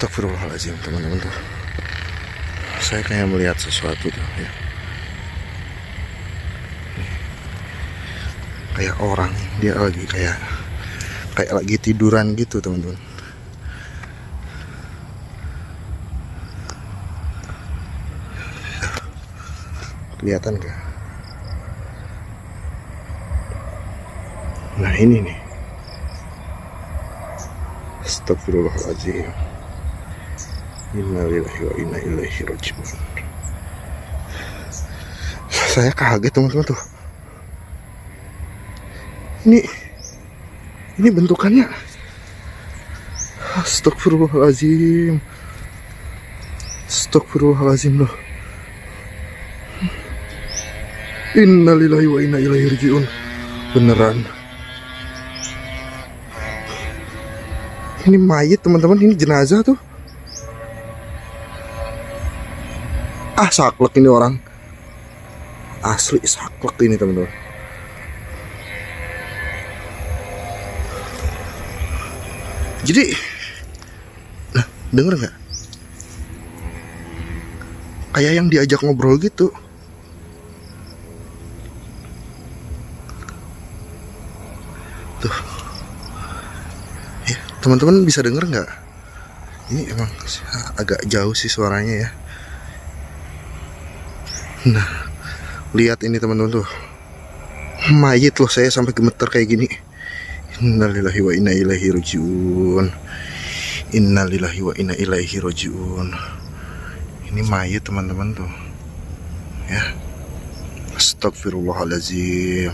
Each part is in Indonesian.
Astagfirullahaladzim teman-teman tuh. Saya kayak melihat sesuatu tuh ya. Kayak orang dia lagi kayak lagi tiduran gitu teman-teman. Kelihatan gak? Nah ini nih. Astagfirullahaladzim. Innalillahi wa inna ilaihi raji'un. Saya kaget teman-teman tuh. Ini bentukannya. Astagfirullahaladzim. Astagfirullahaladzim loh. Innalillahi wa inna ilaihi raji'un. Beneran. Ini mayit teman-teman, ini jenazah tuh. Saklek ini orang. Asli saklek ini teman-teman. Jadi, nah denger nggak? Kayak yang diajak ngobrol gitu. Tuh, ya teman-teman bisa denger nggak? Ini emang agak jauh sih suaranya ya. Nah, lihat ini teman-teman tuh. Mayit loh, saya sampai gemeter kayak gini. Innalillahi wa inna ilaihi raji'un. Innalillahi wa inna ilaihi raji'un. Ini mayit teman-teman tuh. Ya. Astagfirullahaladzim.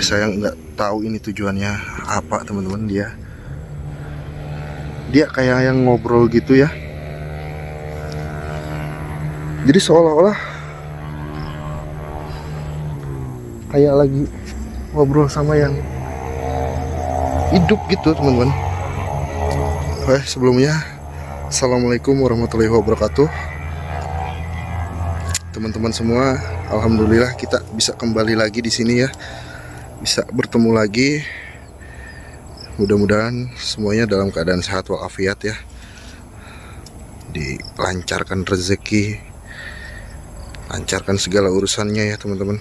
Saya nggak tahu ini tujuannya apa teman-teman. Dia kayak yang ngobrol gitu ya. Jadi seolah-olah kayak lagi ngobrol sama yang hidup gitu teman-teman. Sebelumnya assalamualaikum warahmatullahi wabarakatuh teman-teman semua. Alhamdulillah kita bisa kembali lagi di sini ya, bisa bertemu lagi. Mudah-mudahan semuanya dalam keadaan sehat walafiat ya, dilancarkan rezeki, lancarkan segala urusannya ya teman-teman.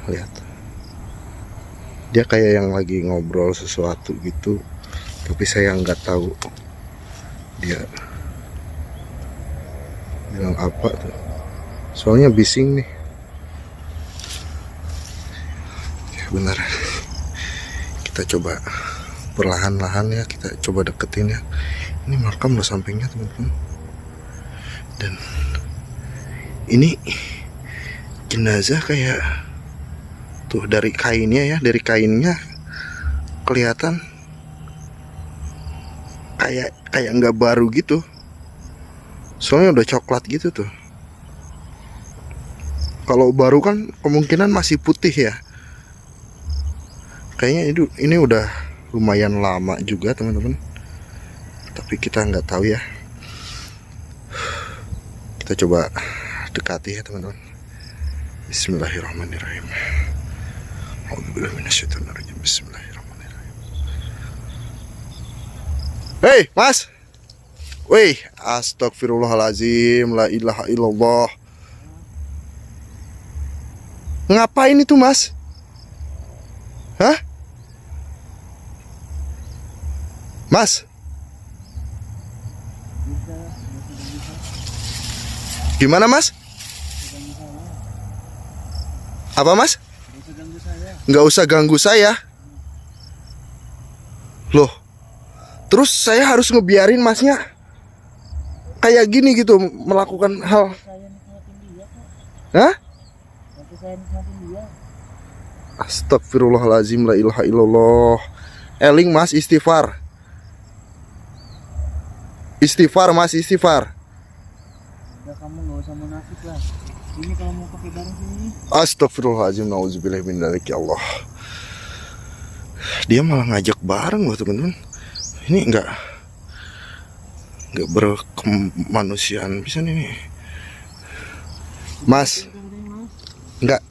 Lihat, dia kayak yang lagi ngobrol sesuatu gitu, tapi saya nggak tahu dia bilang apa tuh. Soalnya bising nih. Ya benar. Kita coba perlahan-lahan ya, kita coba deketin ya. Ini makam loh sampingnya teman-teman. Dan ini jenazah kayak tuh dari kainnya ya, dari kainnya kelihatan kayak nggak baru gitu. Soalnya udah coklat gitu tuh. Kalau baru kan kemungkinan masih putih ya. Kayaknya ini udah lumayan lama juga teman-teman. Tapi kita nggak tahu ya. Kita coba dekati ya teman-teman. Bismillahirrahmanirrahim. Bismillahirrahmanirrahim. Hei mas, wih, astagfirullahaladzim, la ilaha illallah. Ngapain itu mas? Hah? Mas? Gimana mas? Apa mas? Nggak usah ganggu saya. Loh, terus saya harus ngebiarin masnya kayak gini gitu, melakukan hal. Hah? Astagfirullahaladzim, la ilaha illallah. Eling mas, istighfar. Istighfar mas, istighfar. Udah, kamu nggak usah munafik lah. Ini kalau mau pakai barang sini. Astagfirullahaladzim, nauzubillah min dzalik ya Allah. Dia malah ngajak bareng loh teman-teman. Ini nggak berkemanusiaan bisa nih. Mas, nggak,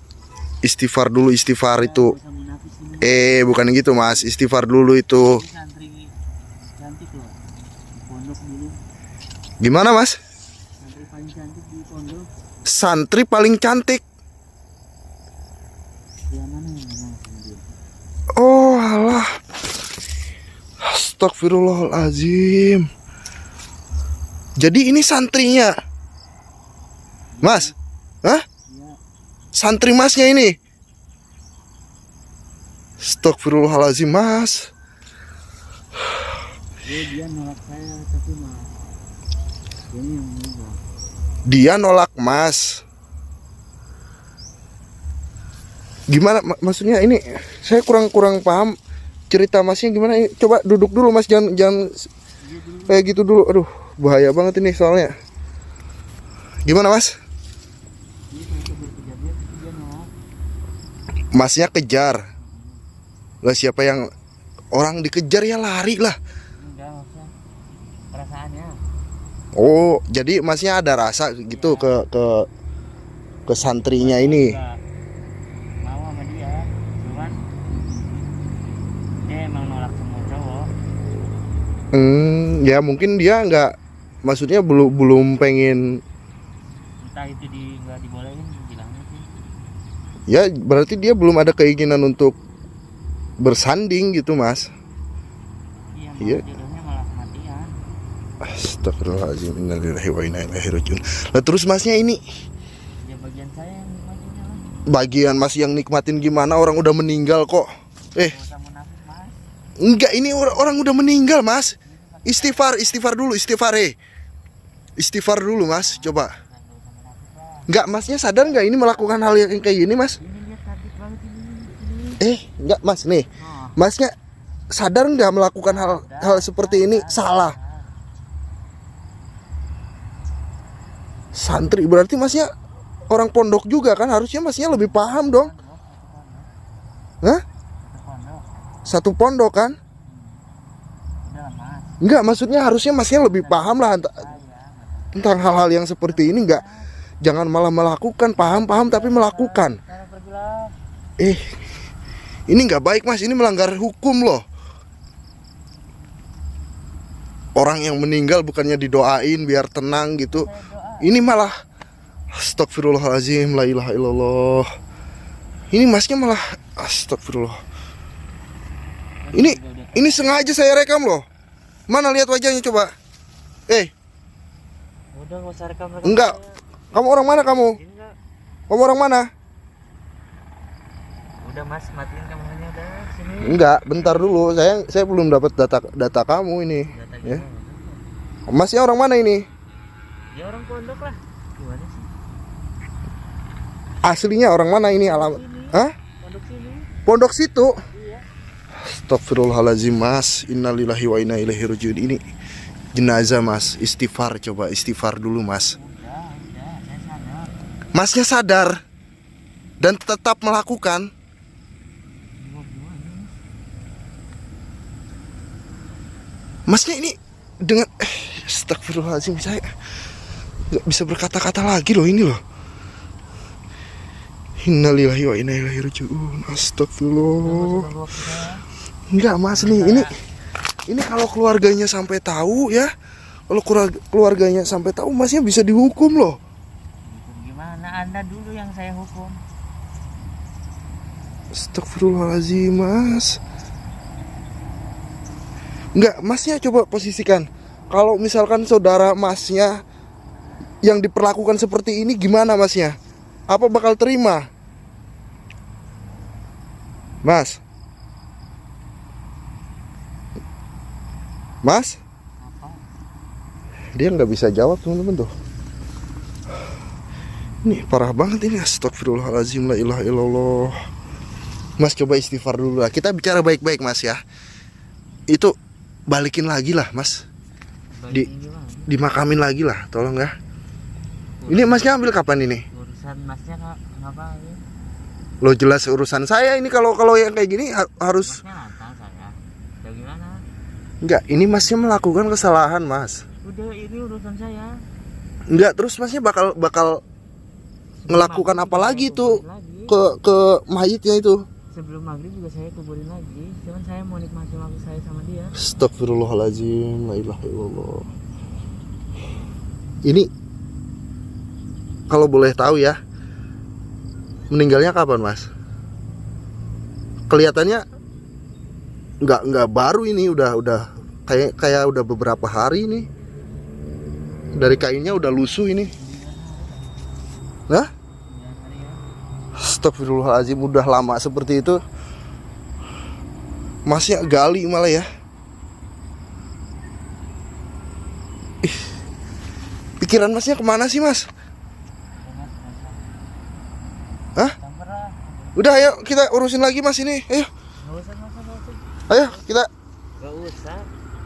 istighfar dulu, istighfar itu. Bukan gitu mas, istighfar dulu itu. Ini santri cantik loh di pondok dulu. Gimana mas? Santri paling cantik di pondok. Santri paling cantik. Yang mana yang ngomong sama dia? Oh alah. Astagfirullahaladzim. Jadi ini santrinya mas? Hah? Iya. Santri masnya ini? Astagfirullahaladzim mas. Dia nolak saya tapi mah ini yang meninggal. Dia nolak mas. Gimana maksudnya ini? Saya kurang paham cerita masnya gimana. Coba duduk dulu mas, jangan Dia dulu kayak gitu dulu. Aduh, bahaya banget ini soalnya. Gimana mas? dia saya coba kejar dia tapi dia nolak. Masnya kejar. Lah siapa yang orang dikejar ya lari lah. Enggak maksudnya perasaannya. Oh, jadi masnya ada rasa gitu ke santrinya ini. Enggak mau sama dia, cuman dia emang nolak semua cowok. Ya mungkin dia nggak, maksudnya belum pengen. Entah itu nggak dibolehin bilangnya sih. Ya berarti dia belum ada keinginan untuk bersanding gitu mas. Iya, Iya. malah jodohnya malah kematian. Astagfirullahaladzim, innalillahi wa inna ilaihi rajiun. Lah terus masnya ini Ya bagian saya yang nikmatinya lah. bagian mas yang nikmatin gimana, orang udah meninggal kok. Gak usah munafik mas. Enggak, ini orang udah meninggal mas. Istighfar dulu, istighfar dulu mas, coba. Gak usah munafik lah. Enggak, masnya sadar nggak ini melakukan hal yang kayak gini mas? Ini lihat cantik banget ini. Enggak mas nih, Oh, masnya sadar nggak melakukan hal seperti ini salah? Santri berarti masnya orang pondok juga kan, harusnya masnya lebih paham dong. Hah? Satu pondok. Satu pondok kan? Udah lah mas. Enggak, maksudnya harusnya masnya lebih paham lah Saya tentang hal-hal yang seperti ini. Enggak, jangan malah melakukan, paham tapi melakukan. sekarang pergilah. Ini nggak baik mas, ini melanggar hukum loh. Orang yang meninggal bukannya didoain biar tenang gitu, Saya doa. ini malah astagfirullahaladzim, la ilaha illallah. Ini masnya malah astagfirullah. Ini sengaja saya rekam loh. Mana lihat wajahnya coba. Udah gak usah rekam. Enggak. Kamu orang mana kamu? Ini enggak. Kamu orang mana? Udah mas, matiin kameranya udah sini. Enggak, bentar dulu. Saya belum dapat data kamu ini. Data Ya. gimana? Masnya orang mana ini? Ya orang pondok lah. Gimana sih? Aslinya orang mana ini alamat? Sini. Hah? Pondok sini. Pondok situ. Iya. Astagfirullahaladzim mas, innalillahi wa inna ilaihi rajiun. Ini jenazah mas, istighfar, coba istighfar dulu mas. Udah, saya sadar. Masnya sadar dan tetap melakukan. Gimana? Masnya ini dengan astagfirullahaladzim, saya nggak bisa berkata-kata lagi loh ini loh. Innalillahi wa inna ilaihi rajiun. Astagfirullah. Enggak mas nih, ini kalau keluarganya sampai tahu ya, kalau keluarganya sampai tahu masnya bisa dihukum loh. Gimana? Anda dulu yang saya hukum. Astagfirullahaladzim mas. Enggak, masnya coba posisikan. Kalau misalkan saudara masnya yang diperlakukan seperti ini, gimana masnya? Apa bakal terima? Mas? Mas? Apa? Dia nggak bisa jawab teman-teman tuh. Ini parah banget ini. Astagfirullahaladzim, la ilaha illallah. Mas coba istighfar dulu lah. Kita bicara baik-baik mas ya. Itu balikin lagi lah mas. Balikin gimana? Dimakamin lagi lah, tolong ya. Ini masnya ambil kapan ini? Urusan masnya ngapain? Lo jelas urusan saya ini, kalau yang kayak gini harus. Masnya nantang saya. Ya gimana? Enggak, ini masnya melakukan kesalahan mas. Udah, ini urusan saya. Enggak, terus masnya bakal ngelakukan apa lagi tuh Lagi. ke mayitnya itu? sebelum maghrib juga saya kuburin lagi. Cuman saya mau nikmatin waktu saya sama dia. Astagfirullahaladzim, la ilaha illallah. Ini kalau boleh tahu ya, meninggalnya kapan Mas? Kelihatannya nggak baru ini, udah kayak udah beberapa hari ini. Dari kainnya udah lusuh ini. Hah? Astagfirullahaladzim, udah lama seperti itu Masnya gali malah ya. Ih, pikiran Masnya kemana sih Mas? Hah? Udah ayo kita urusin lagi Mas ini. Ayo. Nggak usah. Ayo kita Nggak usah.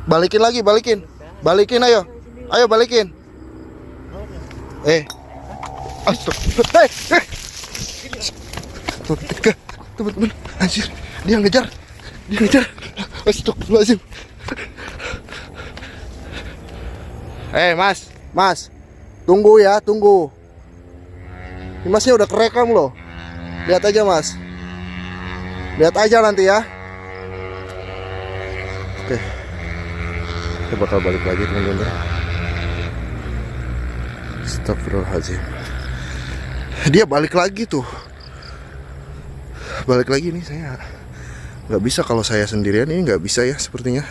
balikin lagi, balikin. Balikin ayo. Ayo balikin. Astagfirullah. Tuh, teman-teman, anjir, dia ngejar. Astagfirullahaladzim. Mas, tunggu ya, tunggu. Ini Masnya udah kerekam loh. Lihat aja Mas. Lihat aja nanti ya. Oke, kita bakal balik lagi teman-teman. Astagfirullahaladzim. Dia balik lagi tuh. Balik lagi nih, saya nggak bisa kalau saya sendirian ini, nggak bisa ya sepertinya.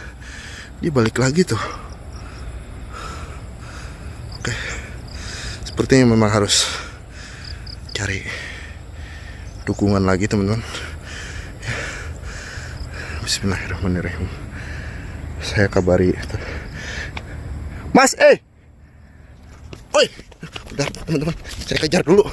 Dia balik lagi tuh. Oke, sepertinya memang harus cari dukungan lagi teman-teman. Bismillahirrahmanirrahim. Saya kabari Mas, oi, udah teman-teman, saya kejar dulu.